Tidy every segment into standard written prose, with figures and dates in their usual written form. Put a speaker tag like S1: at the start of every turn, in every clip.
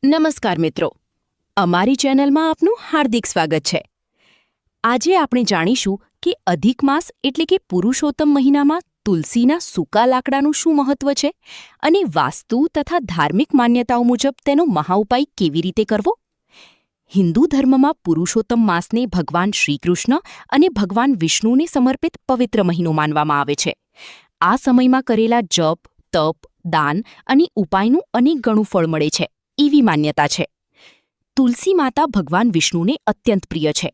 S1: નમસ્કાર મિત્રો, અમારી ચેનલમાં આપનું હાર્દિક સ્વાગત છે। આજે આપણે જાણીશું કે અધિક માસ એટલે કે પુરુષોત્તમ મહિનામાં તુલસીના સૂકા લાકડાનું શું મહત્વ છે અને વાસ્તુ તથા ધાર્મિક માન્યતાઓ મુજબ તેનો મહાઉપાય કેવી રીતે કરવો। હિન્દુ ધર્મમાં પુરુષોત્તમ માસને ભગવાન શ્રીકૃષ્ણ અને ભગવાન વિષ્ણુને સમર્પિત પવિત્ર મહિનો માનવામાં આવે છે। આ સમયમાં કરેલા જપ, તપ, દાન અને ઉપાયનું અનેક ગણું ફળ મળે છે એવી માન્યતા છે। તુલસી માતા ભગવાન વિષ્ણુને અત્યંત પ્રિય છે,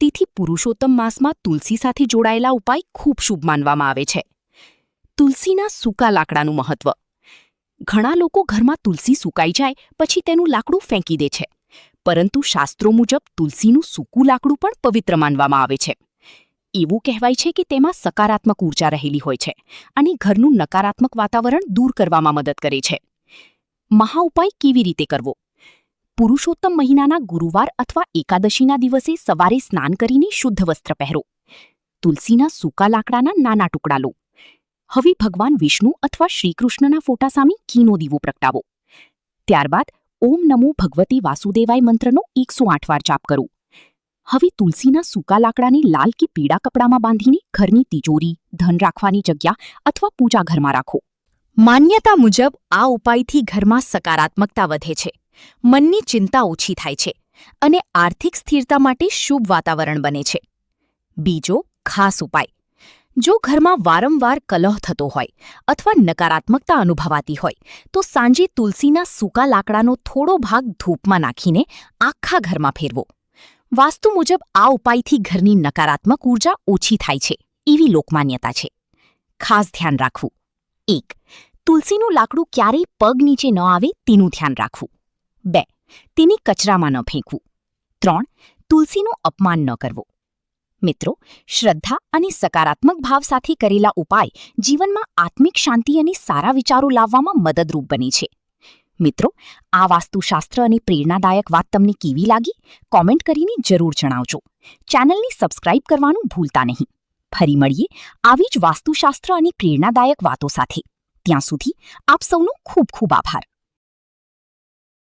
S1: તેથી પુરુષોત્તમ માસમાં તુલસી સાથે જોડાયેલા ઉપાય ખૂબ શુભ માનવામાં આવે છે। તુલસીના સૂકા લાકડાનું મહત્વ। ઘણા લોકો ઘરમાં તુલસી સુકાઈ જાય પછી તેનું લાકડું ફેંકી દે છે, પરંતુ શાસ્ત્રો મુજબ તુલસીનું સૂકું લાકડું પણ પવિત્ર માનવામાં આવે છે। એવું કહેવાય છે કે તેમાં સકારાત્મક ઉર્જા રહેલી હોય છે અને ઘરનું નકારાત્મક વાતાવરણ દૂર કરવામાં મદદ કરે છે। મહાઉપાય કેવી રીતે કરવો? પુરુષોત્તમ મહિનાના ગુરુવાર અથવા એકાદશીના દિવસે સવારે સ્નાન કરીને શુદ્ધ વસ્ત્ર પહેરો। તુલસીના સૂકા લાકડાના નાના ટુકડા લો। હવે ભગવાન વિષ્ણુ અથવા શ્રીકૃષ્ણના ફોટા સામે ઘીનો દીવો પ્રગટાવો। ત્યારબાદ ઓમ નમો ભગવતે વાસુદેવાય મંત્રનો 108 વાર જાપ કરો। હવે તુલસીના સૂકા લાકડાને લાલ કે પીળા કપડામાં બાંધીને ઘરની તિજોરી, ધન રાખવાની જગ્યા અથવા પૂજા ઘરમાં રાખો। માન્યતા મુજબ આ ઉપાયથી ઘરમાં સકારાત્મકતા વધે છે, મનની ચિંતા ઓછી થાય છે અને આર્થિક સ્થિરતા માટે શુભ વાતાવરણ બને છે। બીજો ખાસ ઉપાય, જો ઘરમાં વારંવાર કલહ થતો હોય અથવા નકારાત્મકતા અનુભવાતી હોય તો સાંજે તુલસીના સૂકા લાકડાનો થોડો ભાગ ધૂપમાં નાખીને આખા ઘરમાં ફેરવો। વાસ્તુ મુજબ આ ઉપાયથી ઘરની નકારાત્મક ઉર્જા ઓછી થાય છે એવી લોકમાન્યતા છે। ખાસ ધ્યાન રાખવું। 1. તુલસીનું લાકડું ક્યારેય પગ નીચે ન આવે તેનું ધ્યાન રાખવું। 2. તેની કચરામાં ન ફેંકવું। 3. તુલસીનું અપમાન ન કરવું। મિત્રો, શ્રદ્ધા અને સકારાત્મક ભાવ સાથે કરેલા ઉપાય જીવનમાં આત્મિક શાંતિ અને સારા વિચારો લાવવામાં મદદરૂપ બને છે। મિત્રો, આ વાસ્તુશાસ્ત્ર અને પ્રેરણાદાયક વાત તમને કેવી લાગી? કોમેન્ટ કરીને જરૂર જણાવજો। ચેનલને સબસ્ક્રાઇબ કરવાનું ભૂલતા નહીં। ફરી મળીએ આવી જ વાસ્તુશાસ્ત્ર અને પ્રેરણાદાયક વાતો સાથે। ત્યાં સુધી આપ સૌનો ખૂબ ખૂબ આભાર।